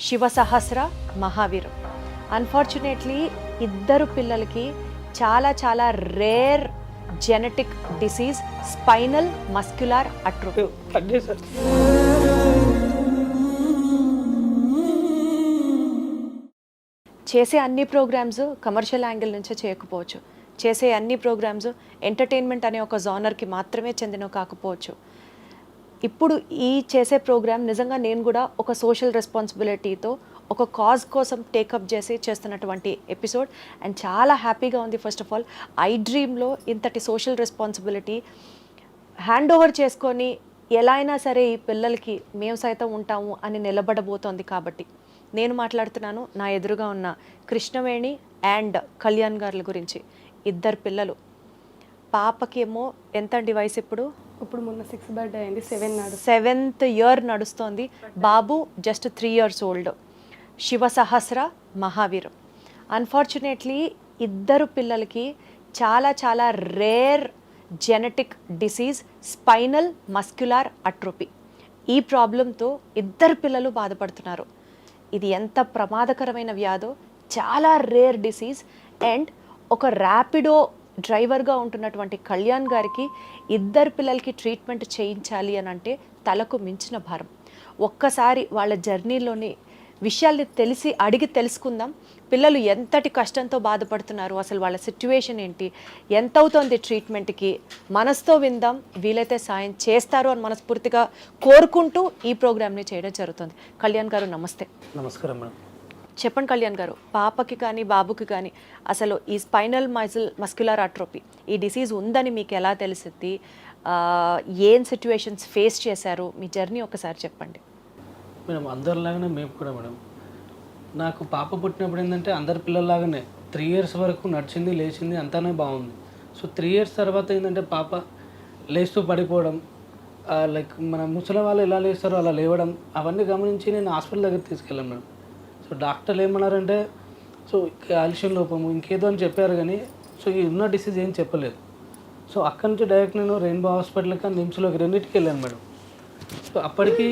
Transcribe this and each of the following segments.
శివ సహస్ర మహావీరం. Unfortunately ఇద్దరు పిల్లలకి చాలా rare genetic disease spinal మస్క్యులార్ atrophy. చేసే అన్ని ప్రోగ్రామ్స్ కమర్షియల్ యాంగిల్ నుంచే చేయకపోవచ్చు, చేసే అన్ని ప్రోగ్రామ్స్ ఎంటర్టైన్మెంట్ అనే ఒక జానర్కి మాత్రమే చెందినవి కాకపోవచ్చు. ఇప్పుడు ఈ చేసే ప్రోగ్రామ్ నిజంగా నేను కూడా ఒక సోషల్ రెస్పాన్సిబిలిటీతో ఒక కాజ్ కోసం టేకప్ చేస్తున్నటువంటి ఎపిసోడ్ అండ్ చాలా హ్యాపీగా ఉంది. ఫస్ట్ ఆఫ్ ఆల్ ఐ డ్రీమ్లో ఇంతటి సోషల్ రెస్పాన్సిబిలిటీ హ్యాండ్ ఓవర్ చేసుకొని ఎలా అయినా సరే ఈ పిల్లలకి మేము సైతం ఉంటాము అని నిలబడబోతోంది. కాబట్టి నేను మాట్లాడుతున్నాను నా ఎదురుగా ఉన్న కృష్ణవేణి అండ్ కళ్యాణ్ గారుల గురించి. ఇద్దరు పిల్లలు, పాపకి ఏమో ఎంత అండి వయసు ఇప్పుడు మొన్న 6 బర్త్డే అయింది, 7th ఇయర్ నడుస్తోంది. బాబు జస్ట్ 3 years ఓల్డ్. శివ సహస్ర మహావీరం. అన్ఫార్చునేట్లీ ఇద్దరు పిల్లలకి చాలా rare genetic disease spinal మస్క్యులార్ atrophy. ఈ ప్రాబ్లంతో ఇద్దరు పిల్లలు బాధపడుతున్నారు. ఇది ఎంత ప్రమాదకరమైన వ్యాధో, చాలా రేర్ డిసీజ్. అండ్ ఒక ర్యాపిడో డ్రైవర్గా ఉంటున్నటువంటి కళ్యాణ్ గారికి ఇద్దరు పిల్లలకి ట్రీట్మెంట్ చేయించాలి అని అంటే తలకు మించిన భారం. ఒక్కసారి వాళ్ళ జర్నీలోని విషయాల్ని అడిగి తెలుసుకుందాం. పిల్లలు ఎంతటి కష్టంతో బాధపడుతున్నారు, అసలు వాళ్ళ సిచ్యువేషన్ ఏంటి, ఎంత అవుతుంది ట్రీట్మెంట్కి, మనసుతో విందాం. వీలైతే సాయం చేస్తారు అని మనస్ఫూర్తిగా కోరుకుంటూ ఈ ప్రోగ్రామ్ని చేయడం జరుగుతుంది. కళ్యాణ్ గారు నమస్తే. నమస్కారం మేడం. చెప్పండి కళ్యాణ్ గారు, పాపకి కానీ బాబుకి కానీ అసలు ఈ స్పైనల్ మస్క్యులార్ అట్రోఫీ ఈ డిసీజ్ ఉందని మీకు ఎలా తెలిసింది, ఏం సిచ్యువేషన్స్ ఫేస్ చేశారు, మీ జర్నీ ఒకసారి చెప్పండి. మేడం అందరిలాగానే మేము కూడా మేడం, నాకు పాప పుట్టినప్పుడు ఏంటంటే అందరి పిల్లల్లాగానే 3 years వరకు నడిచింది, లేచింది, అంతానే బాగుంది. సో 3 years తర్వాత ఏంటంటే పాప లేస్తూ పడిపోవడం, లైక్ మన ముసలి వాళ్ళు ఎలా లేస్తారో అలా లేవడం, అవన్నీ గమనించి నేను హాస్పిటల్ దగ్గర తీసుకెళ్ళాను మేడం. సో డాక్టర్లు ఏమన్నారంటే సో కాల్షియం లోపము ఇంకేదో అని చెప్పారు, కానీ సో ఈ ఉన్న డిసీజ్ ఏం చెప్పలేదు. సో అక్కడి నుంచి డైరెక్ట్ నేను రెయిన్బో హాస్పిటల్కి నిమ్స్లోకి రెండింటికి వెళ్ళాను మేడం. సో అప్పటికి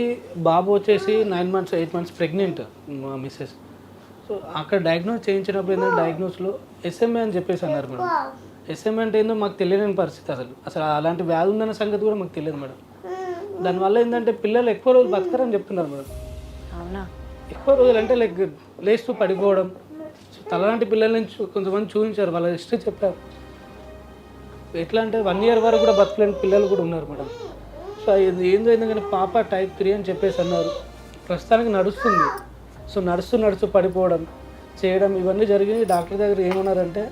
బాబు వచ్చేసి 9 months 8 months ప్రెగ్నెంట్ మా మిస్సెస్. సో అక్కడ డయాగ్నోస్ చేయించినప్పుడు ఏంటంటే డయాగ్నోస్లో SMA అని చెప్పేసి అన్నారు మేడం. SMA అంటే ఏందో మాకు తెలియని పరిస్థితి, అసలు అలాంటి వ్యాధి ఉందన్న సంగతి కూడా మాకు తెలియదు మేడం. దానివల్ల ఏంటంటే పిల్లలు ఎక్కువ రోజులు బతకరని చెప్తున్నారు మేడం. అవునా? ఎక్కువ రోజులు అంటే లైక్ లేస్తూ పడిపోవడం. సో తలలాంటి పిల్లల్ని కొంతమంది చూపించారు, వాళ్ళ హిస్టరీ చెప్పారు. ఎట్లా అంటే 1 year వరకు కూడా బతకలేని పిల్లలు కూడా ఉన్నారు మేడం. సో ఇది ఏందో ఎందుకంటే పాప type 3 అని చెప్పేసి అన్నారు. ప్రస్తుతానికి నడుస్తుంది. సో నడుస్తూ పడిపోవడం చేయడం ఇవన్నీ జరిగింది. డాక్టర్ దగ్గర ఏమన్నారంటే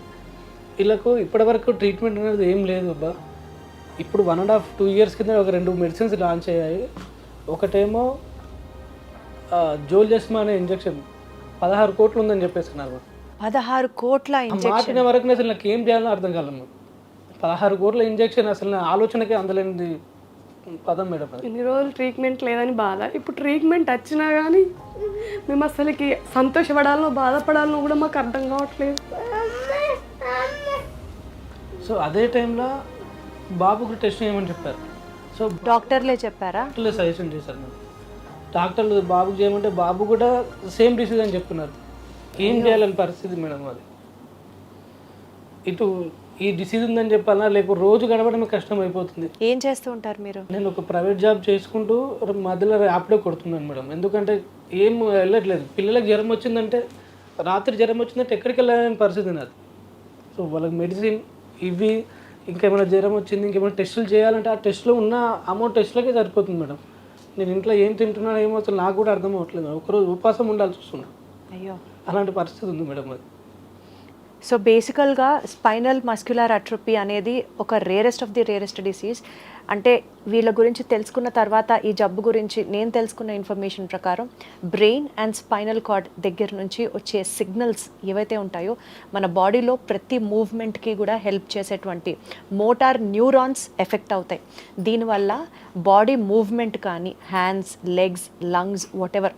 వీళ్ళకు ఇప్పటివరకు ట్రీట్మెంట్ అనేది ఏం లేదు అబ్బా, ఇప్పుడు 1.5-2 years కింద ఒక 2 మెడిసిన్స్ లాంచ్ అయ్యాయి. ఒకటేమో జోల్జెస్మా అనే ఇంజెక్షన్ 16 కోట్లు ఉందని చెప్పేసి అన్నారు. 16 కోట్ల ఇంజెక్షన్? మాటిన వరకు అసలు నాకు ఏం చేయాలో అర్థం కాలేదు. 16 కోట్ల ఇంజెక్షన్ అసలు నా ఆలోచనకే అందలేనిది పదం మేడం. ఇన్ని రోజులు ట్రీట్మెంట్ లేదని బాధ, ఇప్పుడు ట్రీట్మెంట్ వచ్చినా కానీ మేము అసలుకి సంతోషపడాలనో బాధపడాలనో కూడా మాకు అర్థం కావట్లేదు. సో అదే టైంలో బాబుకు టెస్ట్ చేయమని చెప్పారు. సో డాక్టర్లే చెప్పారా? డాక్టర్లే సజెషన్ చేశారు మేడం. డాక్టర్లు బాబుకు చేయమంటే బాబు కూడా సేమ్ డిసీజ్ అని చెప్తున్నారు. ఏం చేయాలని పరిస్థితి మేడం అది. ఇటు ఈ డిసీజ్ ఉందని చెప్పాలా, లేకపోతే రోజు గడవడమే కష్టం అయిపోతుంది. ఏం చేస్తూ ఉంటారు మీరు? నేను ఒక ప్రైవేట్ జాబ్ చేసుకుంటూ మధ్యలో ర్యాపిడో కొడుతున్నాను మేడం. ఎందుకంటే ఏం వెళ్ళట్లేదు. పిల్లలకు జ్వరం వచ్చిందంటే రాత్రి జ్వరం వచ్చిందంటే ఎక్కడికి వెళ్ళాలని పరిస్థితి నాది. సో వాళ్ళకి మెడిసిన్ ఇవి, ఇంకేమైనా జ్వరం వచ్చింది ఇంకేమైనా టెస్టులు చేయాలంటే ఆ టెస్ట్లో ఉన్న అమౌంట్ టెస్టులకే సరిపోతుంది మేడం. నేను ఇంట్లో ఏం తింటున్నానో ఏమో అసలు నాకు కూడా అర్థం అవ్వట్లేదు. ఒకరోజు ఉపవాసం ఉండాల్సి వస్తుంది. అయ్యో, అలాంటి పరిస్థితి ఉంది మేడం అది. సో బేసికల్గా స్పైనల్ మస్క్యులార్ అట్రోఫీ అనేది ఒక rarest of the rarest disease. అంటే వీళ్ళ గురించి తెలుసుకున్న తర్వాత ఈ జబ్బు గురించి నేను తెలుసుకున్న ఇన్ఫర్మేషన్ ప్రకారం బ్రెయిన్ అండ్ స్పైనల్ కార్డ్ దగ్గర నుంచి వచ్చే సిగ్నల్స్ ఏవైతే ఉంటాయో మన బాడీలో ప్రతి మూవ్మెంట్కి కూడా హెల్ప్ చేసేటువంటి మోటార్ న్యూరాన్స్ ఎఫెక్ట్ అవుతాయి. దీనివల్ల బాడీ మూవ్మెంట్ కానీ hands, legs, lungs, whatever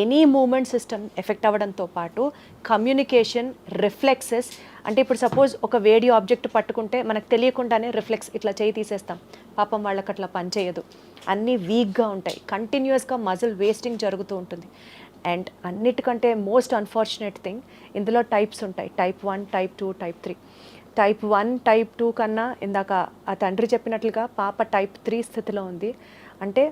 any moment system effect అవ్వడంతో పాటు కమ్యూనికేషన్, రిఫ్లెక్సెస్, అంటే ఇప్పుడు సపోజ్ ఒక వేడి ఆబ్జెక్ట్ పట్టుకుంటే మనకు తెలియకుండానే రిఫ్లెక్స్ ఇట్లా చేయి తీసేస్తాం. పాపం వాళ్ళకి అట్లా పనిచేయదు, అన్నీ వీక్గా ఉంటాయి, కంటిన్యూస్గా మజిల్ వేస్టింగ్ జరుగుతూ ఉంటుంది. అండ్ అన్నిటికంటే మోస్ట్ అన్ఫార్చునేట్ థింగ్, ఇందులో టైప్స్ ఉంటాయి, type 1, type 2, type 3. Type 1, type 2 కన్నా ఇందాక ఆ తండ్రి చెప్పినట్లుగా పాప టైప్ 3 స్థితిలో ఉంది. అంటే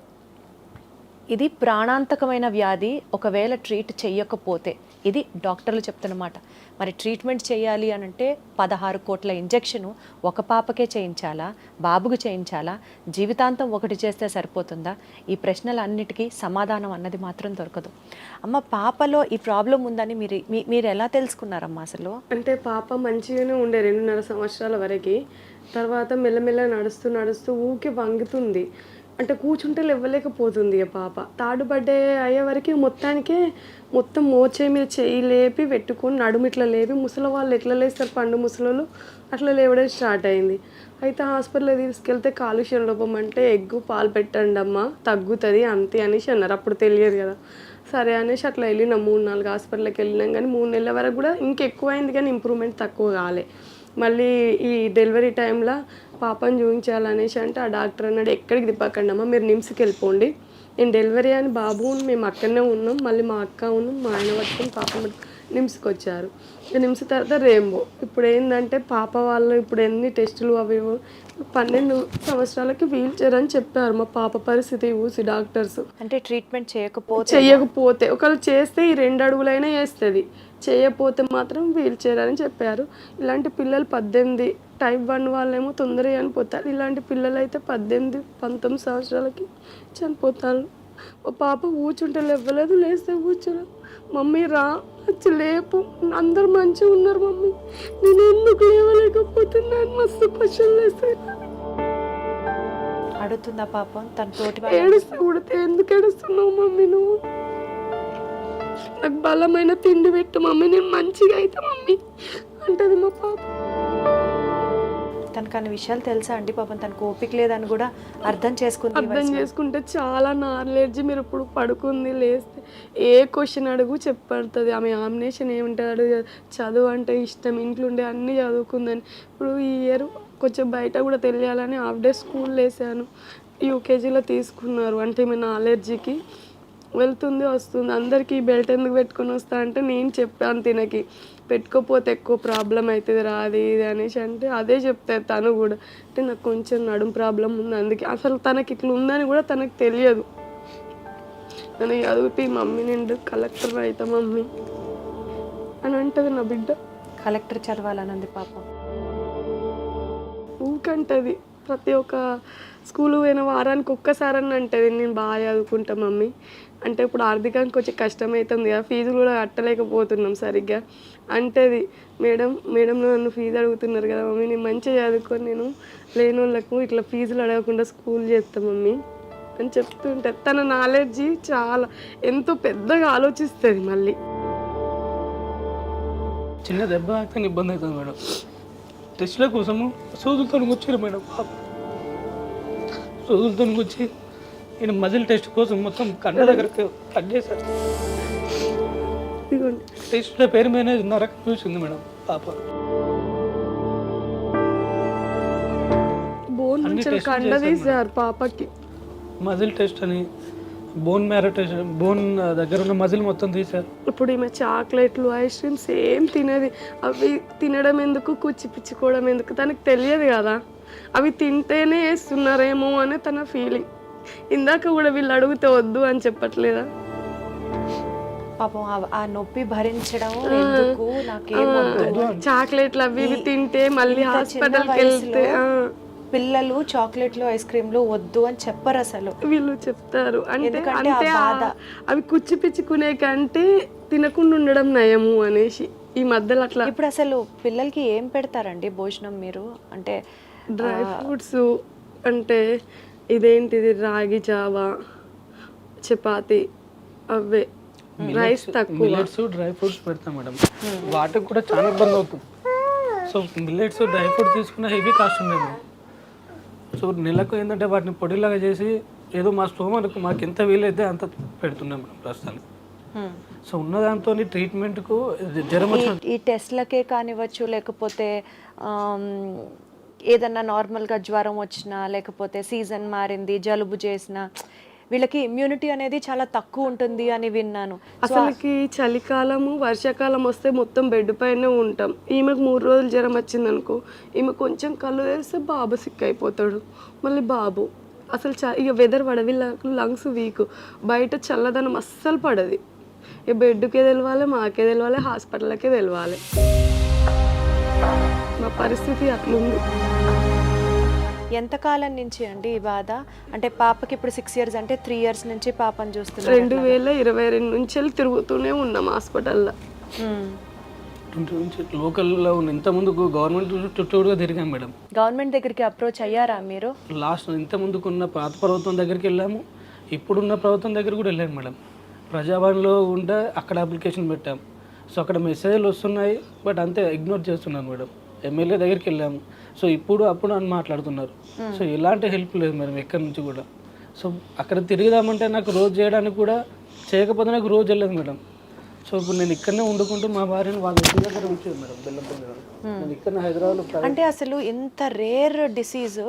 ఇది ప్రాణాంతకమైన వ్యాధి ఒకవేళ ట్రీట్ చేయకపోతే, ఇది డాక్టర్లు చెప్తున్నమాట. మరి ట్రీట్మెంట్ చేయాలి అని అంటే 16 కోట్ల ఇంజెక్షను ఒక పాపకే చేయించాలా, బాబుకు చేయించాలా, జీవితాంతం ఒకటి చేస్తే సరిపోతుందా? ఈ ప్రశ్నలన్నిటికీ సమాధానం అన్నది మాత్రం దొరకదు. అమ్మ, పాపలో ఈ ప్రాబ్లం ఉందని మీరు ఎలా తెలుసుకున్నారమ్మా అసలు? అంటే పాప మంచిగానే ఉండే 2.5 సంవత్సరాల వరకు. తర్వాత మెల్లమెల్ల నడుస్తూ నడుస్తూ ఊకే వంగుతుంది. అంటే కూర్చుంటే లేవలేకపోతుంది ఆ పాప. థర్డ్ బర్త్డే అయ్యే వరకు మొత్తం మోచే మీద చేయి లేపి పెట్టుకొని నడుము ఇట్లా లేపి, ముసలి వాళ్ళు ఎట్లా లేస్తారు పండు ముసలోళ్ళు అట్లా లేవడం స్టార్ట్ అయింది. అయితే హాస్పిటల్లో తీసుకెళ్తే కాలుష్యం లోపం అంటే ఎగ్గు పాలు పెట్టండి అమ్మ తగ్గుతుంది అంతే అనేసి అన్నారు. అప్పుడు తెలియదు కదా. సరే అనేసి అట్లా వెళ్ళినాం. 3-4 హాస్పిటల్కి వెళ్ళినాం, కానీ 3 నెలల వరకు కూడా ఇంకెక్కువైంది, కానీ ఇంప్రూవ్మెంట్ తక్కువ కాలే. మళ్ళీ ఈ డెలివరీ టైంలో పాపను చూపించాలనేసి అంటే ఆ డాక్టర్ అన్నాడు, ఎక్కడికి తిప్పకండి అమ్మ, మీరు నిమ్స్కి వెళ్ళిపోండి. నేను డెలివరీ అని బాబు మేము అక్కడనే ఉన్నాం. మళ్ళీ మా అక్క ఉన్నాం, మా ఆయన పట్టుకొని పాప నిమ్స్కి వచ్చారు. నిమ్స్ తర్వాత రెయిన్బో. ఇప్పుడు ఏంటంటే పాప వాళ్ళు ఇప్పుడు ఎన్ని టెస్టులు అవి 12 సంవత్సరాలకి వీల్ చైర్ అని చెప్పారు. మా పాప పరిస్థితి చూసి డాక్టర్స్ అంటే ట్రీట్మెంట్ చేయకపోతే ఒకవేళ చేస్తే ఈ 2 అడుగులైనా వేస్తుంది, చేయకపోతే మాత్రం వీల్ చైర్ అని చెప్పారు. ఇలాంటి పిల్లలు 18, టైప్ 1 వాళ్ళేమో తొందరగా చనిపోతారు. ఇలాంటి పిల్లలు అయితే 18-19 సంవత్సరాలకి చనిపోతారు. మా పాప కూర్చుంటే లేవలేదు, లేస్తే కూర్చోలేదు. మమ్మీ రా వచ్చి లేపు, అందరు మంచిగా ఉన్నారు మమ్మీ, నేను ఎందుకు లేవలేకపోతున్నాను, మస్తు క్వశ్చన్లు వేస్తాయి. అడుగుతుందా పాపం తన తోటి? ఏడుస్తా ఉడితే ఎందుకు ఏడుస్తున్నావు మమ్మీ, నువ్వు నాకు బలమైన తిండి పెట్టు మమ్మీ, నేను మంచిగా అయితే మమ్మీ అంటది మా పాప. తనకు అన్ని విషయాలు తెలుసా అండి? పాపం తనకు ఓపిక లేదని కూడా అర్థం చేసుకుంటే చాలా నాలెడ్జ్. మీరు ఇప్పుడు పడుకుంది లేస్తే ఏ క్వశ్చన్ అడుగు చెప్పడుతుంది. ఆమె ఆమ్నేషన్ ఏముంటాడు, చదువు అంటే ఇష్టం, ఇంట్లో ఉండే అన్నీ చదువుకుందని. ఇప్పుడు ఈ ఇయర్ కొంచెం బయట కూడా తెలియాలని హాఫ్ డే స్కూల్ వేసాను. యూకేజీలో తీసుకున్నారు. అంటే ఏమైనా అలర్జీకి వెళ్తుంది వస్తుంది. అందరికీ బెల్ట్ ఎందుకు పెట్టుకొని వస్తా అంటే నేను చెప్పాను తినకి, పెట్టుకోపోతే ఎక్కువ ప్రాబ్లం అవుతుంది రాది ఇది అనేసి అంటే అదే చెప్తారు తను కూడా. అంటే నాకు కొంచెం నడుము ప్రాబ్లం ఉంది, అందుకే అసలు తనకి ఇట్లా ఉందని కూడా తనకు తెలియదు. నన్ను చదివితే మమ్మీ నేను కలెక్టర్ అవుతా మమ్మీ అని అంటది నా బిడ్డ. కలెక్టర్ చదవాలనుంది పాపం. ఊకంటది ప్రతి ఒక్క స్కూల్ పోయిన వారానికి ఒక్కసారని అంటది నేను బాగా చదువుకుంటా మమ్మీ. అంటే ఇప్పుడు ఆర్థికంగా కొంచెం కష్టమవుతుంది కదా, ఫీజులు కూడా కట్టలేకపోతున్నాం సరిగ్గా అంటది. మేడం నన్ను ఫీజు అడుగుతున్నారు కదా మమ్మీ, నేను మంచిగా చదువుకొని నేను లేని వాళ్ళకు ఇట్లా ఫీజులు అడగకుండా స్కూల్ చేస్తాను మమ్మీ అని చెప్తుంటుంది. తన నాలెడ్జి చాలా ఎంతో పెద్దగా ఆలోచిస్తుంది. మళ్ళీ చిన్న దెబ్బ అయితే ఇబ్బంది అవుతుంది మేడం. టెస్ట్ల కోసము సూదులతో వచ్చారు మేడం. సూదులతో వచ్చి నేను మజిల్ టెస్ట్ కోసం మొత్తం కళ్ళ దగ్గరకు కట్ చేశారు. టెస్ట్ల పేరు మీద నరకం చూసింది మేడం పాప. పాపకి మజిల్ టెస్ట్ అని, బోన్ మ్యారో టెస్ట్, బోన్ దగ్గర ఉన్న మజిల్ మొత్తం తీశారు. ఇప్పుడు ఈమె చాక్లెట్లు ఐస్ క్రీమ్స్ ఏం తినేది. అవి తినడం ఎందుకు, కుచ్చిపిచ్చుకోవడం ఎందుకు తనకు తెలియదు కదా. అవి తింటేనే వేస్తున్నారేమో అని తన ఫీలింగ్. ఇందాక కూడా వీళ్ళు అడిగితే వద్దు అని చెప్పట్లేదా పాపం? ఆ నొప్పి భరించడం ఎందుకు, చాక్లెట్లు అవి ఇవి తింటే మళ్ళీ హాస్పిటల్కి వెళ్తే పిల్లలు చాక్లెట్లు ఐస్ క్రీమ్లు వద్దు అని చెప్పరు అసలు. వీళ్ళు చెప్తారు. అంటే అవి కుచ్చిపిచ్చుకునే కంటే తినకుండా ఉండడం నయము అనేసి ఈ మధ్యలో అట్లా. ఇప్పుడు అసలు పిల్లలకి ఏం పెడతారండి భోజనం మీరు? అంటే డ్రై ఫ్రూట్స్, అంటే ఇదేంటిది రాగి జావా, చపాతి, అవే రైస్ తక్కువ. మిల్లెట్స్ డ్రై ఫ్రూట్స్ పెడతాం మేడం. వాటికి కూడా చాలా ఇబ్బంది అవుతుంది. సో మిల్లెట్స్ డ్రై ఫ్రూట్స్ తీసుకున్న హెవీ కాస్ట్ ఉండేది. సో నెలకు ఏంటంటే వాటిని పొడిలాగా చేసి ఏదో మా స్తోమకు మాకు ఎంత వీలైతే అంత పెడుతున్నాం మేడం ప్రస్తుతానికి. సో ఉన్న దాంతో ట్రీట్మెంట్కు జ్వరం వచ్చిన ఈ టెస్ట్లకే కానివ్వచ్చు, లేకపోతే ఏదన్నా నార్మల్గా జ్వరం వచ్చినా, లేకపోతే సీజన్ మారింది జలుబు చేసినా, వీళ్ళకి ఇమ్యూనిటీ అనేది చాలా తక్కువ ఉంటుంది అని విన్నాను. అసలుకి చలికాలము వర్షాకాలం వస్తే మొత్తం బెడ్ పైనే ఉంటాం. ఈమెకు 3 రోజులు జ్వరం వచ్చిందనుకో, ఈమె కొంచెం కళ్ళు తెరిస్తే బాబు సిక్ అయిపోతాడు. మళ్ళీ బాబు అసలు ఇక వెదర్ పడవి, లంగ్స్ వీక్, బయట చల్లదనం అస్సలు పడది. ఇక బెడ్కే తెలవాలి, మాకే తెలవాలి, హాస్పిటల్కే తెలవాలి. మా పరిస్థితి అట్లుంది. ఎంతకాలం నుంచి అండి ఈ బాధ? అంటే పాపకి ఇప్పుడు 6 years అంటే 3 years నుంచి పాపను చూస్తున్నారు. 2022 నుంచి వెళ్ళి తిరుగుతూనే ఉన్నాం హాస్పిటల్లో. లోకల్లో ఉన్న ఇంత ముందుకు గవర్నమెంట్ చుట్టూగా తిరిగాం మేడం. గవర్నమెంట్ దగ్గరికి అప్రోచ్ అయ్యారా మీరు? లాస్ట్ ఇంత ముందుకున్న పాత ప్రభుత్వం దగ్గరికి వెళ్ళాము, ఇప్పుడున్న ప్రభుత్వం దగ్గర కూడా వెళ్ళాము మేడం. ప్రజాభవన్లో ఉంటే అక్కడ అప్లికేషన్ పెట్టాం. సో అక్కడ మెసేజ్లు వస్తున్నాయి, బట్ అంతే ఇగ్నోర్ చేస్తున్నాను మేడం. ఎమ్మెల్యే దగ్గరికి వెళ్ళాము, సో ఇప్పుడు అప్పుడు అని మాట్లాడుతున్నారు. సో ఎలాంటి హెల్ప్ లేదు మేడం ఎక్కడి నుంచి కూడా. సో అక్కడ తిరుగుదామంటే నాకు రోజు చేయడానికి కూడా చేయకపోతే నాకు రోజు వెళ్ళదు మేడం. సో ఇప్పుడు నేను ఇక్కడనే వండుకుంటూ మా భార్యను వాళ్ళ ఇంటి దగ్గర ఉంచాను మేడం, బెల్లంపల్లి. నేను ఇక్కడ హైదరాబాద్లో. అంటే అసలు ఇంత రేర్ డిసీజ్,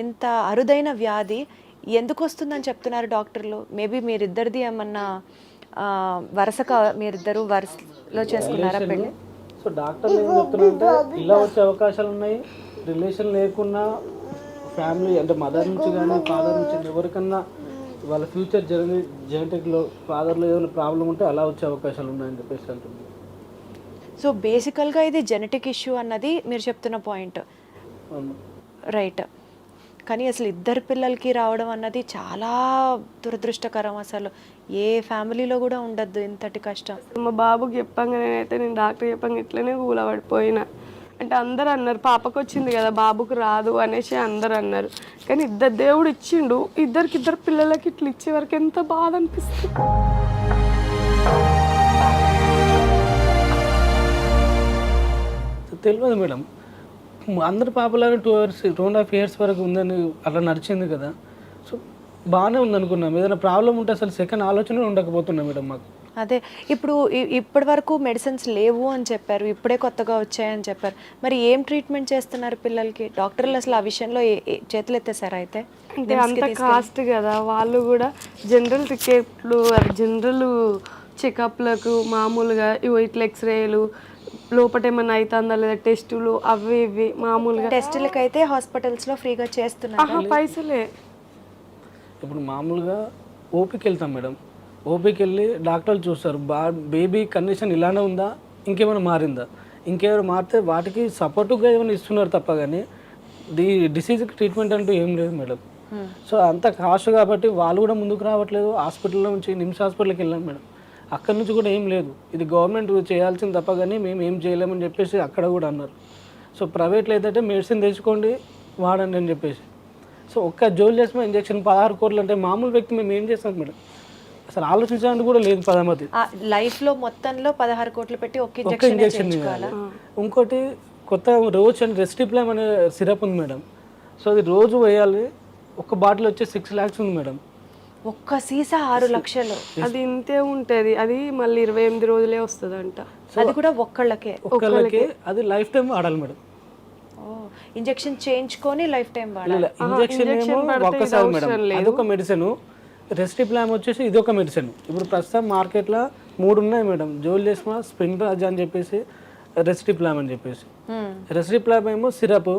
ఇంత అరుదైన వ్యాధి ఎందుకు వస్తుందని చెప్తున్నారు డాక్టర్లు? మేబీ మీరిద్దరిది ఏమన్నా వరుసగా మీరిద్దరు వరుసలో చేసుకున్నారా పెళ్ళి? సో డాక్టర్లు ఏం చెప్తున్నారంటే ఇలా వచ్చే అవకాశాలు ఉన్నాయి, రిలేషన్ లేకున్నా ఫ్యామిలీ అంటే మదర్ నుంచి కానీ ఫాదర్ నుంచి ఎవరికన్నా వాళ్ళ ఫ్యూచర్ జెనెటిక్లో ఫాదర్లో ఏదైనా ప్రాబ్లం ఉంటే అలా వచ్చే అవకాశాలు ఉన్నాయని చెప్పేసి అంటుంది. సో బేసికల్గా ఇది జెనెటిక్ ఇష్యూ అన్నది మీరు చెప్తున్న పాయింట్, రైట్? కానీ అసలు ఇద్దరు పిల్లలకి రావడం అన్నది చాలా దురదృష్టకరం. అసలు ఏ ఫ్యామిలీలో కూడా ఉండద్దు ఇంతటి కష్టం. మా బాబుకి చెప్పంగా నేను డాక్టర్ చెప్పంగా ఇట్లనే కూలబడిపోయినా. అంటే అందరు అన్నారు పాపకు వచ్చింది కదా బాబుకు రాదు అనేసి అందరు అన్నారు. కానీ ఇద్దరు దేవుడు ఇచ్చిండు, ఇద్దరు పిల్లలకి ఇట్లా ఇచ్చే వరకు ఎంత బాధ అనిపిస్తుంది. తెలియదు మేడం, అందరు పాపలాగా 2.5 years వరకు ఉందని అలా నడిచింది కదా. సో బాగానే ఉంది అనుకున్నాం. ఏదైనా ప్రాబ్లం ఉంటే అసలు సెకండ్ ఆలోచన ఉండకపోతున్నాం మేడం మాకు. అదే ఇప్పుడు ఇప్పటి వరకు మెడిసిన్స్ లేవు అని చెప్పారు, ఇప్పుడే కొత్తగా వచ్చాయని చెప్పారు. మరి ఏం ట్రీట్మెంట్ చేస్తున్నారు పిల్లలకి? డాక్టర్లు అసలు ఆ విషయంలో చేతులు ఎత్తేసారా? అయితే అంటే అంత కాస్ట్ కదా, వాళ్ళు కూడా జనరల్ టికెట్లు, జనరల్ చెకప్లకు మామూలుగా ఇట్లా ఎక్స్రేలు, లోపల ఏమన్నా అవుతుందా లేదా టెస్టులు, అవి ఇవి మామూలుగా. టెస్టులకి అయితే హాస్పిటల్స్లో ఫ్రీగా చేస్తున్నారు, పైసలే. ఇప్పుడు మామూలుగా ఓపీకి వెళ్తాం మేడం, ఓపీకి వెళ్ళి డాక్టర్లు చూస్తారు బేబీ కండిషన్ ఇలానే ఉందా, ఇంకేమైనా మారిందా, ఇంకేమైనా మారితే వాటికి సపోర్టుగా ఏమైనా ఇస్తున్నారు తప్ప కానీ డిసీజ్కి ట్రీట్మెంట్ అంటూ ఏం లేదు మేడం. సో అంత కాస్ట్ కాబట్టి వాళ్ళు కూడా ముందుకు రావట్లేదు. హాస్పిటల్లో నుంచి నిమ్స్ హాస్పిటల్కి వెళ్ళాం మేడం, అక్కడ నుంచి కూడా ఏం లేదు, ఇది గవర్నమెంట్ చేయాల్సింది తప్ప కానీ మేము ఏం చేయలేమని చెప్పేసి అక్కడ కూడా అన్నారు. సో ప్రైవేట్లో ఏదైతే మెడిసిన్ తెచ్చుకోండి వాడండి అని చెప్పేసి. సో ఒక్క జోలియాస్మా ఇంజెక్షన్ 16 కోట్లు అంటే మామూలు వ్యక్తి మేము ఏం చేస్తాం మేడం? అసలు ఆలోచించడానికి కూడా లేదు పదమతి. లైఫ్లో మొత్తంలో 16 కోట్లు పెట్టి ఒక ఇంజెక్షన్. ఇంకోటి కొత్త రోజు అని రెస్టిప్లామ్ అనే సిరప్ ఉంది మేడం. సో అది రోజు వేయాలి. ఒక బాటిల్ వచ్చి 6 lakhs ఉంది మేడం. ఒక్క సీసా 6 లక్షలు. అది ఇంతే ఉంటుంది. అది మళ్ళీ 28 రోజులే వస్తుందంట. అది కూడా ఒక్కళ్ళకే. అది లైఫ్ టైం వాడాలి మేడం. ఇంజెక్షన్ చేయించుకొని లైఫ్ టైం వాడాలి. ఇంజెక్షన్ ఏమో ఒక్కసారి మేడం, అదొక మెడిసిన్. రెస్టిప్లామ్ వచ్చేసి ఇది ఒక మెడిసిన్. ఇప్పుడు ప్రస్తుతం మార్కెట్లో 3 ఉన్నాయి మేడం, జోలియాస్మా, స్ప్రింగ్రాజ్ అని చెప్పేసి, రెస్టిప్లామ్ అని చెప్పేసి. రెస్టిప్లామ్ ఏమో సిరప్,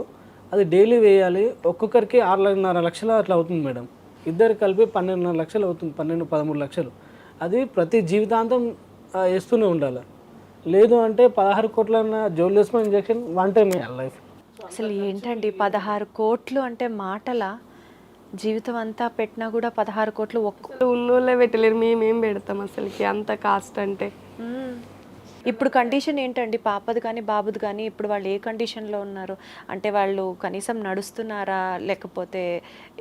అది డైలీ వేయాలి. ఒక్కొక్కరికి 6.5 లక్షలు అట్లా అవుతుంది మేడం. ఇద్దరు కలిపి 12.5 లక్షలు అవుతుంది, 12-13 లక్షలు. అది ప్రతి జీవితాంతం వేస్తూనే ఉండాలి. లేదు అంటే 16 కోట్ల జోలియాస్మా ఇంజెక్షన్ 1 time లైఫ్. అసలు ఏంటండి 16 కోట్లు అంటే మాటలా? జీవితం అంతా పెట్టినా కూడా 16 కోట్లు ఉన్నోళ్ళే పెట్టలేరు, మేమేం పెడతాం అసలుకి అంత కాస్ట్ అంటే. ఇప్పుడు కండిషన్ ఏంటండి పాపది కానీ బాబుది కానీ? ఇప్పుడు వాళ్ళు ఏ కండిషన్లో ఉన్నారు? అంటే వాళ్ళు కనీసం నడుస్తున్నారా, లేకపోతే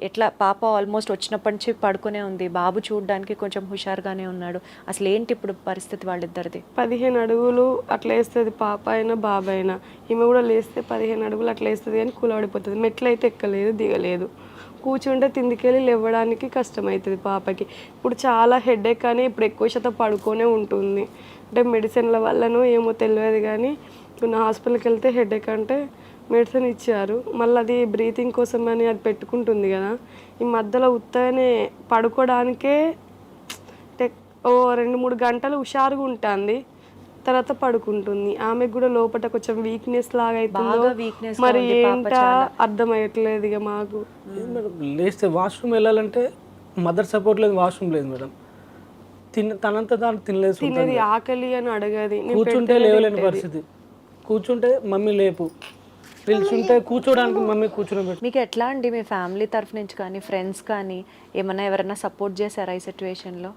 ఎట్లా? పాప ఆల్మోస్ట్ వచ్చినప్పటి నుంచి పడుకునే ఉంది, బాబు చూడడానికి కొంచెం హుషారుగానే ఉన్నాడు. అసలు ఏంటి ఇప్పుడు పరిస్థితి వాళ్ళిద్దరిది? 15 అడుగులు అట్లా వేస్తుంది పాప అయినా బాబు అయినా. ఈమె కూడా లేస్తే 15 అడుగులు అట్లా వేస్తుంది కానీ కూలబడిపోతుంది. మెట్లు అయితే ఎక్కలేదు, దిగలేదు. కూర్చుంటే తిందికెళ్ళి లేవడానికి కష్టమవుతుంది పాపకి. ఇప్పుడు చాలా హెడేక్ కానీ ఇప్పుడు ఎక్కువ శాతం పడుకొనే ఉంటుంది. అంటే మెడిసిన్ల వల్లనో ఏమో తెలియదు కానీ నా హాస్పిటల్కి వెళ్తే హెడేక్ అంటే మెడిసిన్ ఇచ్చారు. మళ్ళీ అది బ్రీతింగ్ కోసం అని అది పెట్టుకుంటుంది కదా, ఈ మధ్యలో ఉత్తగానే పడుకోవడానికే ఓ 2-3 గంటలు హుషారుగా ఉంటుంది, తర్వాత పడుకుంటుంది. ఆమెకు కూడా లోపల కొంచెం వీక్నెస్ లాగా బాగా అవుతుందో weakness మరి గా ఉంది పాప ఏంటా అర్థమయ్యట్లేదు ఇక మాకు. మేడం లేస్తే వాష్రూమ్ వెళ్ళాలంటే మదర్ సపోర్ట్ లేదు, వాష్రూమ్ లేదు మేడం. తనంతా దాన్ని తినలేదు, తినేది ఆకలి అని అడగది. నేను కూర్చుంటే లేవలేని పరిస్థితి, కూర్చుంటే మమ్మీ లేపు, నిల్చుంటే కూర్చోడానికి మమ్మీ కూర్చోబెట్టు. మీకు ఎట్లా అండి, మీ ఫ్యామిలీ తరఫు నుంచి కానీ ఫ్రెండ్స్ కానీ ఏమన్నా ఎవరైనా సపోర్ట్ చేశారా ఈ సిచ్యువేషన్లో?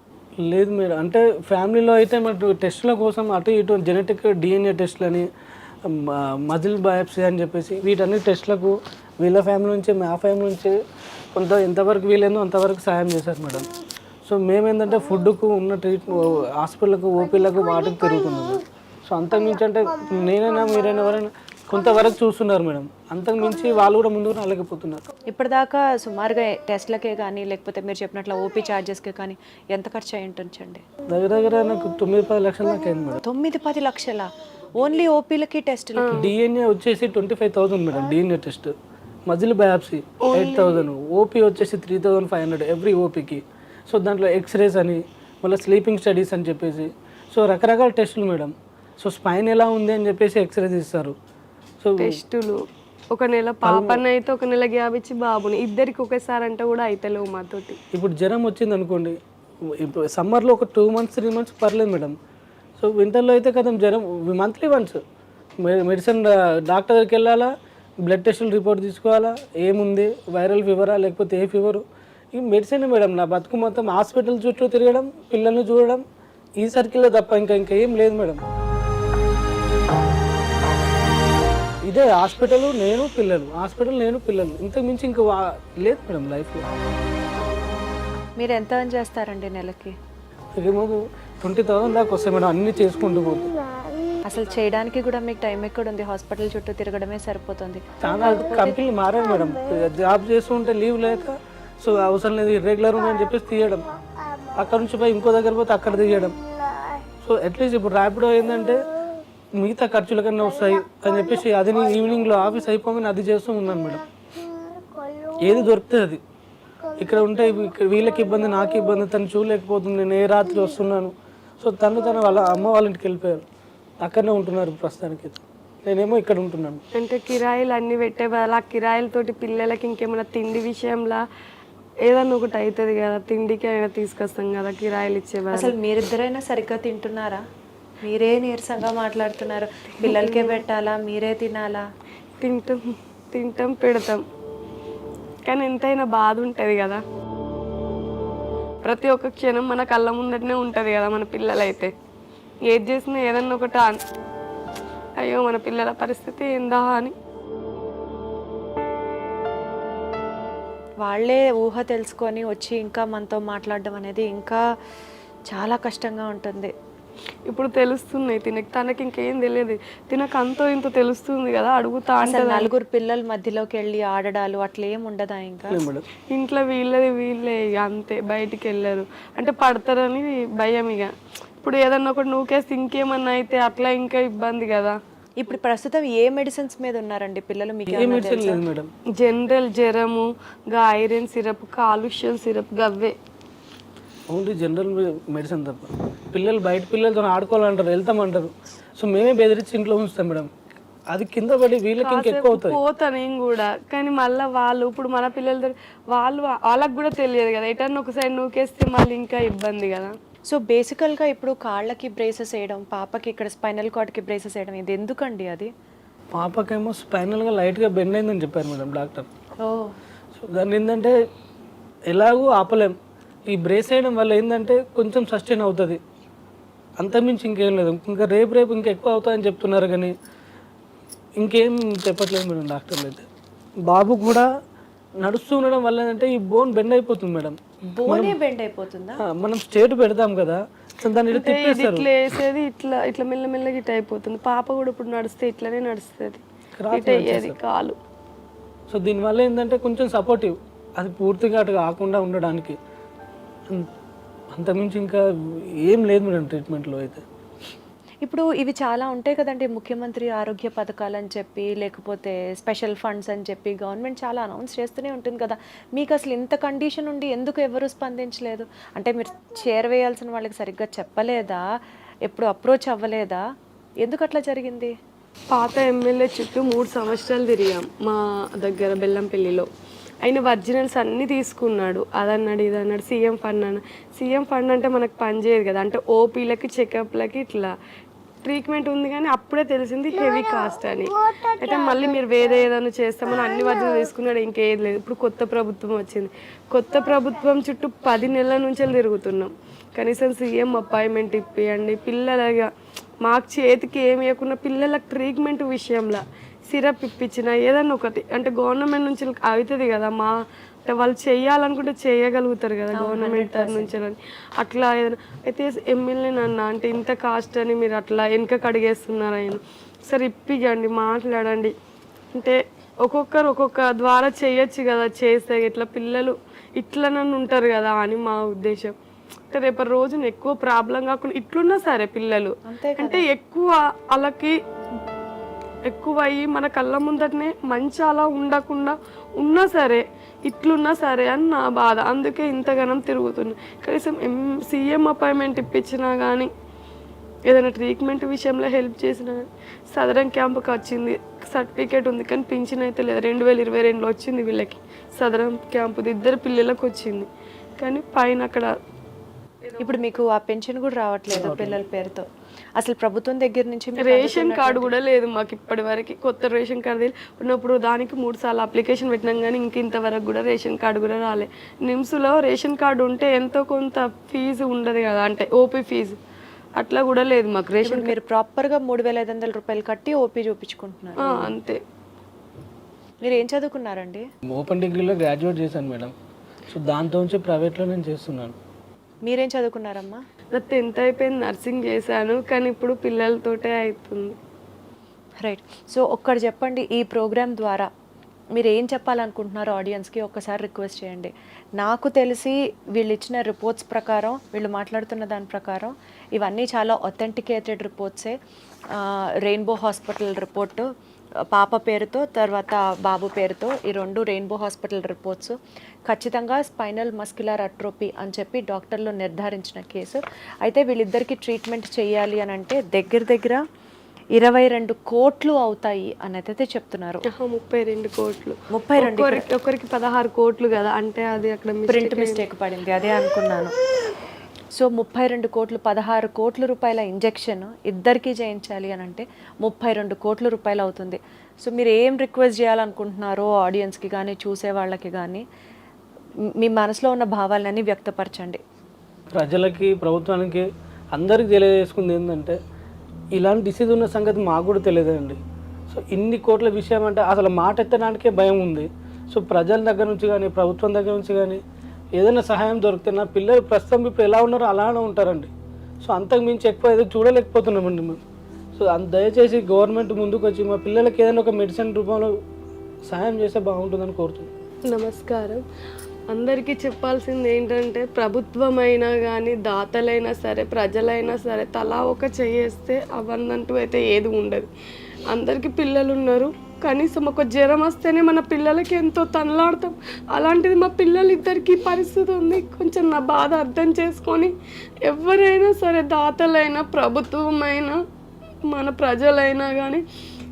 లేదు మేడం, అంటే ఫ్యామిలీలో అయితే మనకు టెస్టుల కోసం అటు ఇటు జెనెటిక్ డిఎన్ఏ టెస్టులని, మజిల్ బయాప్సీ అని చెప్పేసి వీటన్ని టెస్టులకు వీళ్ళ ఫ్యామిలీ నుంచి మా ఫ్యామిలీ నుంచి కొంత ఎంతవరకు వీలైందో అంతవరకు సాయం చేశారు మేడం. సో మేమేంటంటే ఫుడ్కు ఉన్న హాస్పిటల్కు ఓపీలకు వాటికి తిరుగుతున్నాము. సో అంతకు మించి అంటే నేనైనా మీరైనా ఎవరైనా కొంతవరకు చూస్తున్నారు మేడం, అంతకు మించి వాళ్ళు కూడా ముందుకు రాలేకపోతున్నారు. ఇప్పటిదాకా సుమారుగా టెస్ట్లకే కానీ లేకపోతే మీరు చెప్పినట్లు ఓపీ ఛార్జెస్కే కానీ ఎంత ఖర్చు అయి ఉంటుందండి? దగ్గర నాకు 9-10 లక్షల దాకా అయింది మేడం. 9-10 లక్షల ఓన్లీ ఓపీలకి టెస్టులకి? డిఎన్ఏ వచ్చేసి 25,000 madam DNA test, muscle biopsy 8,000, OP వచ్చేసి 3,500 ఎవ్రీ ఓపీకి. సో దాంట్లో ఎక్స్రేస్ అని, మళ్ళీ స్లీపింగ్ స్టడీస్ అని చెప్పేసి, సో రకరకాల టెస్టులు మేడం. సో స్పైన్ ఎలా ఉంది అని చెప్పేసి ఎక్స్రేస్ ఇస్తారు. సో టెస్టులు ఒక నెల పాపని అయితే ఒక నెల గ్యాప్ ఇచ్చి బాబుని, ఇద్దరికి ఒకేసారి అంటే కూడా అయితలేవు మాతోటి. ఇప్పుడు జ్వరం వచ్చింది అనుకోండి, ఇప్పుడు సమ్మర్లో ఒక 2 months 3 months పర్లేదు మేడం. సో వింటర్లో అయితే కదా జ్వరం మంత్లీ వన్స్ మెడిసిన్ డాక్టర్ దగ్గరికి వెళ్ళాలా, బ్లడ్ టెస్టులు రిపోర్ట్ తీసుకోవాలా, ఏముంది వైరల్ ఫీవరా లేకపోతే ఏ ఫీవరు, ఈ మెడిసిన్ మేడం. నా బతుకు మొత్తం హాస్పిటల్ చుట్టూ తిరగడం, పిల్లల్ని చూడడం, ఈ సర్కిల్లో తప్ప ఇంకా ఏం లేదు మేడం. ఇదే హాస్పిటల్ నేను పిల్లలు, హాస్పిటల్ నేను పిల్లలు, ఇంతకు మించి ఇంకా లేదు మేడం లైఫ్లో. మీరు ఎంత earn చేస్తారండి నెలకి? ఏమో 20,000 దాకా వస్తాయి మేడం, అన్నీ చేసుకుంటూ పోతే. అసలు చేయడానికి కూడా మీకు టైం ఎక్కడ ఉంది? హాస్పిటల్ చుట్టూ తిరగడమే సరిపోతుంది. చాలా కంపెనీలు మారాయి మేడం, జాబ్ చేస్తుంటే లీవ్ లేక సో అవసరం లేదు ఇర్రెగ్యులర్ ఉన్నాయని చెప్పేసి తీయడం, అక్కడ నుంచి పోయి ఇంకో దగ్గర పోతే అక్కడ తీయడం. సో అట్లీస్ట్ ఇప్పుడు ర్యాపిడో ఏంటంటే మిగతా ఖర్చుల కన్నా వస్తాయి అని చెప్పేసి అది నేను ఈవినింగ్లో ఆఫీస్ అయిపోగానే అది చేస్తూ ఉన్నాను మేడం. ఏది దొరికితే అది ఇక్కడ ఉంటే వీళ్ళకి ఇబ్బంది, నాకు ఇబ్బంది, తను చూడలేకపోతుంది, నేను ఏ రాత్రి వస్తున్నాను. సో తను వాళ్ళ అమ్మ వాళ్ళ ఇంటికి వెళ్ళిపోయారు, అక్కడనే ఉంటున్నారు ప్రస్తుతానికి. నేనేమో ఇక్కడ ఉంటున్నాను. అంటే కిరాయిలు అన్నీ పెట్టే బదులు ఆ కిరాయిలతోటి పిల్లలకి ఇంకేమైనా తిండి విషయంలో ఏదన్నా ఒకటి అవుతుంది కదా, తిండికి అయినా తీసుకొస్తాం కదా కిరాయిలు ఇచ్చే బదులు. అసలు మీరిద్దరైనా సరిగ్గా తింటున్నారా? మీరే నీరసంగా మాట్లాడుతున్నారు. పిల్లలకే పెట్టాలా, మీరే తినాలా? తింటాం పెడతాం, కానీ ఎంతైనా బాధ ఉంటుంది కదా. ప్రతి ఒక్క క్షణం మన కళ్ళ ముందటనే ఉంటుంది కదా. మన పిల్లలైతే ఏది చేసినా ఏదన్నా ఒకటి అయ్యో మన పిల్లల పరిస్థితి ఏందా అని వాళ్ళే ఊహ తెలుసుకొని వచ్చి ఇంకా మనతో మాట్లాడడం అనేది ఇంకా చాలా కష్టంగా ఉంటుంది. ఇప్పుడు తెలుస్తున్నాయి తనకి ఇంకేం తెలియదు, తినకు అంతో ఇంతో తెలుస్తుంది కదా, అడుగుతా అసలు నలుగురు పిల్లల మధ్యలోకి వెళ్ళి ఆడడాలు అట్లా ఏం ఉండదా? ఇంకా ఇంట్లో వీళ్ళే ఇక అంతే, బయటికి వెళ్ళరు. అంటే పడతారని భయం. ఇక ఇప్పుడు ఏదన్నా ఒకటి నూకేస్తే ఇంకేమన్నా అయితే అట్లా ఇంకా ఇబ్బంది కదా. ఇప్పుడు ప్రస్తుతం ఏ మెడిసిన్స్ మీద ఉన్నారండి పిల్లలు? మీకు జనరల్ జ్వరము, ఐరన్ సిరప్, కాలుష్యం సిరప్, గవ్వే. ఓన్లీ జనరల్ మెడిసిన్ తప్ప. పిల్లలు బయట పిల్లలతో ఆడుకోవాలంటారు, వెళ్తామంటారు. సో మేమే బెదిరించి ఇంట్లో ఉంచుతాం మేడం, అది కింద పడి వీళ్ళకి ఇంకెక్కువ అవుతుంది. పోతాను నేను కూడా, కానీ మళ్ళీ వాళ్ళు ఇప్పుడు మన పిల్లలతో వాళ్ళకి కూడా తెలియదు కదా, ఎటన్నా ఒక సైడ్ నూకేస్తే మళ్ళీ ఇంకా ఇబ్బంది కదా. సో బేసికల్గా ఇప్పుడు కాళ్ళకి బ్రేసెస్ వేయడం, పాపకి ఇక్కడ స్పైనల్ కార్డ్కి బ్రేసెస్ వేయడం, ఇది ఎందుకండి? అది పాపకేమో స్పైనల్గా లైట్గా బెండ్ అయిందని చెప్పారు మేడం డాక్టర్. ఓ, సో దాన్ని ఏంటంటే ఎలాగూ ఆపలేం. ఈ బ్రేస్ వేయడం వల్ల ఏంటంటే కొంచెం సస్టైన్ అవుతుంది, అంతమించి ఇంకేం లేదు. ఇంకా రేపు ఇంకా ఎక్కువ అవుతుందని చెప్తున్నారు, కానీ ఇంకేం చెప్పట్లేదు మేడం డాక్టర్లు అయితే. బాబు కూడా నడుస్తూ ఉండడం వల్ల ఏంటంటే ఈ బోన్ బెండ్ అయిపోతుంది మేడం. బోనే బెండ్ అయిపోతుందా? మనం స్టేట్ పెడతాం కదా, దాన్ని తిప్పేస్తారు. ఇట్లా వేసేది ఇట్లా మెల్లమెల్లగా ఇట్లా అయిపోతుంది. పాప కూడా ఇప్పుడు నడిస్తే ఇట్లనే నడుస్తుంది, అయ్యేది కాలు. సో దీనివల్ల ఏంటంటే కొంచెం సపోర్టివ్, అది పూర్తిగా అటు కాకుండా ఉండడానికి. అంతమించి ఇంకా ఏం లేదు మేడం ట్రీట్మెంట్లో అయితే. ఇప్పుడు ఇవి చాలా ఉంటాయి కదండి, ముఖ్యమంత్రి ఆరోగ్య పథకాలు అని చెప్పి, లేకపోతే స్పెషల్ ఫండ్స్ అని చెప్పి గవర్నమెంట్ చాలా అనౌన్స్ చేస్తూనే ఉంటుంది కదా. మీకు అసలు ఇంత కండిషన్ ఉండి ఎందుకు ఎవరు స్పందించలేదు? అంటే మీరు చేరవేయాల్సిన వాళ్ళకి సరిగ్గా చెప్పలేదా? ఎప్పుడు అప్రోచ్ అవ్వలేదా? ఎందుకు అట్లా జరిగింది? పాత ఎమ్మెల్యే చుట్టూ 3 సంవత్సరాలు తిరిగాం మా దగ్గర బెల్లంపల్లిలో. ఆయన ఒరిజినల్స్ అన్నీ తీసుకున్నాడు. అదన్నాడు ఇదన్నాడు, సీఎం ఫండ్ అన్న. సీఎం ఫండ్ అంటే మనకు పని చేయదు కదా, అంటే ఓపీలకి చెకప్లకి ఇట్లా ట్రీట్మెంట్ ఉంది, కానీ అప్పుడే తెలిసింది హెవీ కాస్ట్ అని. అయితే మళ్ళీ మీరు వేరే ఏదైనా చేస్తామని అన్ని వద్దలు తీసుకున్నాడు, ఇంకేది లేదు. ఇప్పుడు కొత్త ప్రభుత్వం వచ్చింది, కొత్త ప్రభుత్వం చుట్టూ 10 నెలల నుంచి తిరుగుతున్నాం. కనీసం సీఎం అపాయింట్మెంట్ ఇప్పియండి, పిల్లలుగా మాకు చేతికి ఏమి ఇవ్వకుండా పిల్లలకు ట్రీట్మెంట్ విషయంలో సిరప్ ఇప్పించిన ఏదన్నా ఒకటి, అంటే గవర్నమెంట్ నుంచి అవుతుంది కదా, మా అంటే వాళ్ళు చేయాలనుకుంటే చేయగలుగుతారు కదా గవర్నమెంట్ తరఫు నుంచి అని. అట్లా ఏదైనా అయితే ఎమ్మెల్యే నన్ను అంటే ఇంత కాస్ట్ అని మీరు అట్లా వెనకకు అడిగేస్తున్నారు ఆయన. సరే ఇప్పియండి, మాట్లాడండి, అంటే ఒక్కొక్కరు ఒక్కొక్క ద్వారా చేయొచ్చు కదా, చేస్తే ఇట్లా పిల్లలు ఇట్లా నన్ను ఉంటారు కదా అని మా ఉద్దేశం. అంటే రేపటి రోజున ఎక్కువ ప్రాబ్లం కాకుండా ఇట్లున్నా సరే పిల్లలు అంటే ఎక్కువ వాళ్ళకి ఎక్కువ అయ్యి మన కళ్ళ ముందటనే మంచి అలా ఉండకుండా ఉన్నా సరే ఇట్లున్నా సరే అని నా బాధ. అందుకే ఇంతగానం తిరుగుతున్నా. కనీసం సీఎం అపాయింట్మెంట్ ఇప్పించినా కానీ ఏదైనా ట్రీట్మెంట్ విషయంలో హెల్ప్ చేసినా. సదరన్ క్యాంప్కి వచ్చింది, సర్టిఫికేట్ ఉంది, కానీ పింఛన్ అయితే లేదు. 2022లో వచ్చింది వీళ్ళకి సదరన్ క్యాంపుది, 2 పిల్లలకు వచ్చింది, కానీ పైన అక్కడ ఇప్పుడు మీకు ఆ పెన్షన్ కూడా రావట్లేదు పిల్లల పేరుతో. అసలు ప్రభుత్వం దగ్గర నుంచి రేషన్ కార్డు కూడా లేదు మాకు ఇప్పటి వరకు. కొత్త రేషన్ కార్డు ఉన్నప్పుడు దానికి 3 సార్లు అప్లికేషన్ పెట్టినాం, కానీ ఇంతవరకు కూడా రేషన్ కార్డు కూడా రాలే. నిమ్స్లో రేషన్ కార్డు ఉంటే ఎంతో కొంత ఫీజు ఉండదు కదా, అంటే ఓపీ ఫీజు అట్లా కూడా లేదు మాకు. రేషన్ మీరు ప్రాపర్గా 3,500 రూపాయలు కట్టి ఓపీ చూపించుకుంటున్నారు అంతే. మీరు ఏం చదువుకున్నారండి? ఓపెన్ డిగ్రీలో గ్రాడ్యుయేట్ చేశాను మేడం. సో దాంతో నుంచి ప్రైవేట్లో నేను చేస్తున్నాను. మీరేం చదువుకున్నారమ్మా? నా 10th అయిపోయింది, నర్సింగ్ చేశాను, కానీ ఇప్పుడు పిల్లలతోటే అవుతుంది. రైట్. సో ఒక్కటి చెప్పండి, ఈ ప్రోగ్రామ్ ద్వారా మీరు ఏం చెప్పాలనుకుంటున్నారో ఆడియన్స్కి ఒక్కసారి రిక్వెస్ట్ చేయండి. నాకు తెలిసి వీళ్ళు ఇచ్చిన రిపోర్ట్స్ ప్రకారం, వీళ్ళు మాట్లాడుతున్న దాని ప్రకారం ఇవన్నీ చాలా ఒథెంటికేటెడ్ రిపోర్ట్సే. రెయిన్బో హాస్పిటల్ రిపోర్టు పాప పేరుతో, తర్వాత బాబు పేరుతో, ఈ 2 రెయిన్బో హాస్పిటల్ రిపోర్ట్స్. ఖచ్చితంగా స్పైనల్ మస్క్యులర్ అట్రోపీ అని చెప్పి డాక్టర్లు నిర్ధారించిన కేసు. అయితే వీళ్ళిద్దరికీ ట్రీట్మెంట్ చేయాలి అని అంటే దగ్గర దగ్గర 22 కోట్లు అవుతాయి అని అయితే చెప్తున్నారు. 32 కోట్లు. 32 ఒకరికి 16 కోట్లు కదా, అంటే అది అక్కడ ప్రింట్ మిస్టేక్ పడింది, అదే అనుకున్నాను. సో 32 కోట్లు, 16 కోట్ల రూపాయల ఇంజెక్షన్ ఇద్దరికీ చేయించాలి అని అంటే 32 కోట్ల రూపాయలు అవుతుంది. సో మీరు ఏం రిక్వెస్ట్ చేయాలనుకుంటున్నారో ఆడియన్స్కి కానీ చూసే వాళ్ళకి కానీ మీ మనసులో ఉన్న భావాలన్నీ వ్యక్తపరచండి. ప్రజలకి, ప్రభుత్వానికి, అందరికీ తెలియజేసుకుంది ఏంటంటే ఇలాంటి డిసీజ్ ఉన్న సంగతి మాకు కూడా తెలియదండి. సో ఇన్ని కోట్ల విషయం అంటే అసలు మాట ఎత్తడానికే భయం ఉంది. సో ప్రజల దగ్గర నుంచి కానీ, ప్రభుత్వం దగ్గర నుంచి కానీ ఏదైనా సహాయం దొరికితే, నా పిల్లలు ప్రస్తుతం ఇప్పుడు ఎలా ఉన్నారో అలానే ఉంటారండి. సో అంతకు మించి ఎక్కువ ఏదో చూడలేకపోతున్నామండి మేము. సో దయచేసి గవర్నమెంట్ ముందుకు వచ్చి మా పిల్లలకి ఏదైనా ఒక మెడిసిన్ రూపంలో సహాయం చేస్తే బాగుంటుందని కోరుతున్నాను. నమస్కారం. అందరికీ చెప్పాల్సింది ఏంటంటే ప్రభుత్వమైనా కానీ, దాతలైనా సరే, ప్రజలైనా సరే తలా ఒక చేయేస్తే అవన్నంటూ అయితే ఏది ఉండదు. అందరికీ పిల్లలు ఉన్నారు, కనీసం ఒక జ్వరం వస్తేనే మన పిల్లలకి ఎంతో తనలాడతాం. అలాంటిది మా పిల్లలిద్దరికీ పరిస్థితి ఉంది. కొంచెం నా బాధ అర్థం చేసుకొని ఎవరైనా సరే, దాతలైనా, ప్రభుత్వమైనా, మన ప్రజలైనా కానీ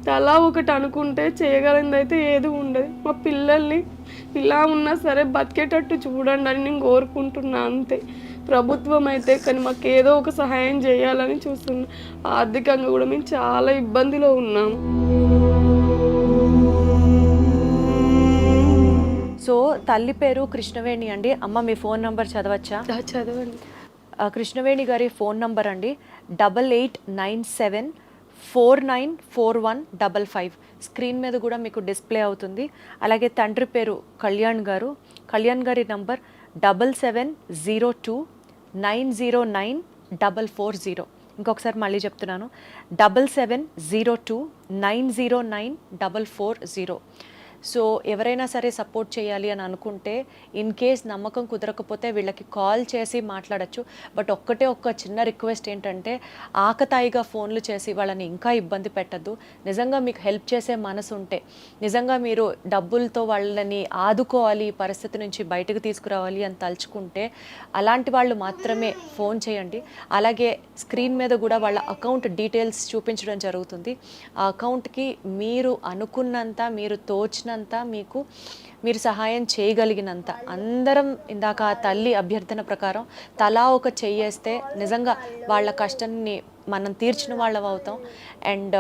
తలా ఒకటి అనుకుంటే చేయగలిగింది అయితే ఏది ఉండదు. మా పిల్లల్ని ఇలా ఉన్నా సరే బతికేటట్టు చూడండి అని నేను కోరుకుంటున్నా అంతే. ప్రభుత్వం అయితే కానీ మాకు ఏదో ఒక సహాయం చేయాలని చూస్తున్నా. ఆర్థికంగా కూడా మేము చాలా ఇబ్బందిలో ఉన్నాము. సో తల్లి పేరు కృష్ణవేణి అండి. అమ్మ మీ ఫోన్ నంబర్ చదవచ్చా? చదవండి. కృష్ణవేణి గారి ఫోన్ నంబర్ అండి 8897494155. స్క్రీన్ మీద కూడా మీకు డిస్ప్లే అవుతుంది. అలాగే తండ్రి పేరు కళ్యాణ్ గారు. కళ్యాణ్ గారి నంబర్ 7702909440. ఇంకొకసారి మళ్ళీ చెప్తున్నాను, 7702909440. సో ఎవరైనా సరే సపోర్ట్ చేయాలి అని అనుకుంటే ఇన్ కేస్ నమ్మకం కుదరకపోతే వీళ్ళకి కాల్ చేసి మాట్లాడచ్చు. బట్ ఒక్క చిన్న రిక్వెస్ట్ ఏంటంటే ఆకతాయిగా ఫోన్లు చేసి వాళ్ళని ఇంకా ఇబ్బంది పెట్టద్దు. నిజంగా మీకు హెల్ప్ చేసే మనసు ఉంటే, నిజంగా మీరు డబ్బులతో వాళ్ళని ఆదుకోవాలి, ఈ పరిస్థితి నుంచి బయటకు తీసుకురావాలి అని తలుచుకుంటే అలాంటి వాళ్ళు మాత్రమే ఫోన్ చేయండి. అలాగే స్క్రీన్ మీద కూడా వాళ్ళ అకౌంట్ డీటెయిల్స్ చూపించడం జరుగుతుంది. ఆ అకౌంట్కి మీరు అనుకున్నంత, మీరు తోచినంత, మీరు సహాయం చేయగలిగినంత అందరం ఇందాక ఆ తల్లి అభ్యర్థన ప్రకారం తలా ఒక చెయ్యేస్తే నిజంగా వాళ్ళ కష్టాన్ని మనం తీర్చిన వాళ్ళం అవుతాం. అండ్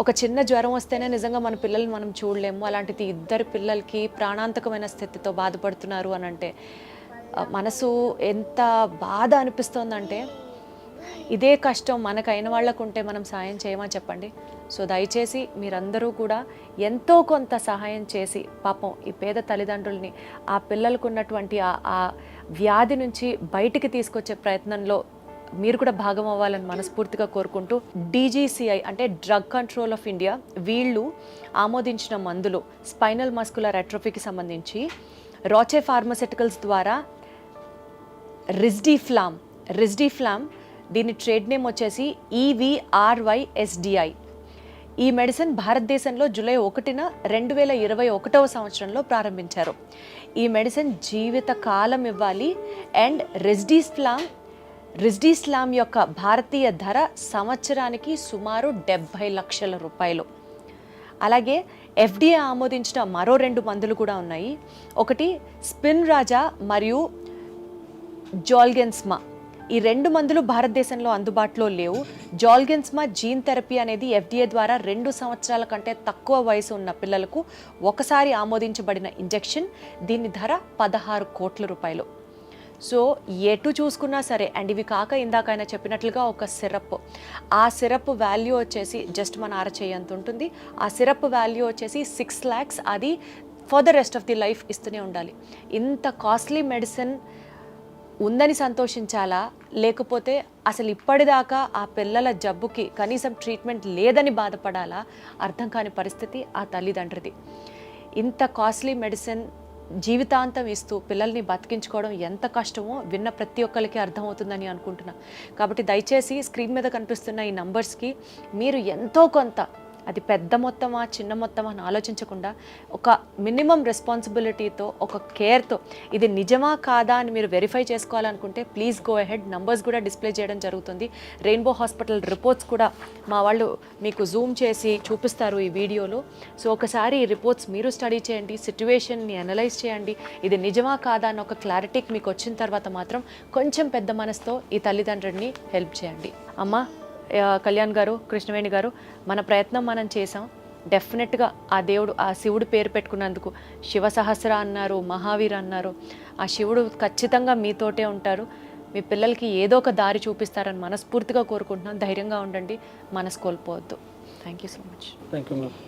ఒక చిన్న జ్వరం వస్తేనే నిజంగా మన పిల్లల్ని మనం చూడలేము. అలాంటిది ఇద్దరు పిల్లలకి ప్రాణాంతకమైన స్థితితో బాధపడుతున్నారు అని అంటే మనసు ఎంత బాధ అనిపిస్తోందంటే, ఇదే కష్టం మనకైన వాళ్ళకు ఉంటే మనం సాయం చేయమని చెప్పండి. సో దయచేసి మీరందరూ కూడా ఎంతో కొంత సహాయం చేసి పాపం ఈ పేద తల్లిదండ్రుల్ని ఆ పిల్లలకు ఉన్నటువంటి ఆ వ్యాధి నుంచి బయటికి తీసుకొచ్చే ప్రయత్నంలో మీరు కూడా భాగం అవ్వాలని మనస్ఫూర్తిగా కోరుకుంటూ, DGCI అంటే డ్రగ్ కంట్రోల్ ఆఫ్ ఇండియా వీళ్ళు ఆమోదించిన మందులు స్పైనల్ మస్కులర్ అట్రోఫీకి సంబంధించి రాచే ఫార్మాస్యూటికల్స్ ద్వారా రిజ్డిఫ్లామ్ దీని ట్రేడ్ నేమ్ వచ్చేసి EVRYSDI. ఈ మెడిసిన్ భారతదేశంలో జూలై 1న 2021వ సంవత్సరంలో ప్రారంభించారు. ఈ మెడిసిన్ జీవిత కాలం ఇవ్వాలి. అండ్ రిజ్డిఫ్లామ్ యొక్క భారతీయ ధర సంవత్సరానికి సుమారు 70 లక్షల రూపాయలు. అలాగే FDA ఆమోదించిన మరో 2 మందులు కూడా ఉన్నాయి. ఒకటి స్పిన్రాజా మరియు జోల్గెన్స్మా. ఈ 2 మందులు భారతదేశంలో అందుబాటులో లేవు. జోల్గెన్స్మా జీన్ థెరపీ అనేది FDA ద్వారా 2 సంవత్సరాల కంటే తక్కువ వయసు ఉన్న పిల్లలకు ఒకసారి ఆమోదించబడిన ఇంజెక్షన్. దీని ధర 16 కోట్ల రూపాయలు. సో ఎటు చూసుకున్నా సరే, అండ్ ఇవి కాక ఇందాక ఆయన చెప్పినట్లుగా ఒక సిరప్, ఆ సిరప్ వాల్యూ వచ్చేసి జస్ట్ మన అరచేయంత ఉంటుంది. ఆ సిరప్ వాల్యూ వచ్చేసి 6 lakhs. అది for the rest of the life ఇస్తూనే ఉండాలి. ఇంత కాస్ట్లీ మెడిసిన్ ఉందని సంతోషించాలా, లేకపోతే అసలు ఇప్పటిదాకా ఆ పిల్లల జబ్బుకి కనీసం ట్రీట్మెంట్ లేదని బాధపడాలా, అర్థం కాని పరిస్థితి ఆ తల్లిదండ్రిది. ఇంత కాస్ట్లీ మెడిసిన్ జీవితాంతం ఇస్తూ పిల్లల్ని బతికించుకోవడం ఎంత కష్టమో విన్న ప్రతి ఒక్కరికి అర్థమవుతుందని అనుకుంటున్నా. కాబట్టి దయచేసి స్క్రీన్ మీద కనిపిస్తున్న ఈ నంబర్స్కి మీరు ఎంతో కొంత, అది పెద్ద మొత్తమా చిన్న మొత్తమా అని ఆలోచించకుండా ఒక మినిమం రెస్పాన్సిబిలిటీతో, ఒక కేర్తో ఇది నిజమా కాదా అని మీరు వెరిఫై చేసుకోవాలనుకుంటే ప్లీజ్ గో అహెడ్. నంబర్స్ కూడా డిస్ప్లే చేయడం జరుగుతుంది. రెయిన్బో హాస్పిటల్ రిపోర్ట్స్ కూడా మా వాళ్ళు మీకు జూమ్ చేసి చూపిస్తారు ఈ వీడియోలో. సో ఒకసారి ఈ రిపోర్ట్స్ మీరు స్టడీ చేయండి, సిట్యువేషన్ని అనలైజ్ చేయండి. ఇది నిజమా కాదా అని ఒక క్లారిటీకి మీకు వచ్చిన తర్వాత మాత్రం కొంచెం పెద్ద మనసుతో ఈ తల్లిదండ్రుల్ని హెల్ప్ చేయండి. అమ్మ కళ్యాణ్ గారు, కృష్ణవేణి గారు, మన ప్రయత్నం మనం చేసాం. డెఫినెట్గా ఆ దేవుడు, ఆ శివుడు పేరు పెట్టుకున్నందుకు శివ సహస్ర అన్నారు, మహావీర్ అన్నారు. ఆ శివుడు ఖచ్చితంగా మీతోటే ఉంటారు. మీ పిల్లలకి ఏదో ఒక దారి చూపిస్తారని మనస్ఫూర్తిగా కోరుకుంటున్నాను. ధైర్యంగా ఉండండి, మనసు కోల్పోవద్దు. Thank you so much. Thank you ma'am.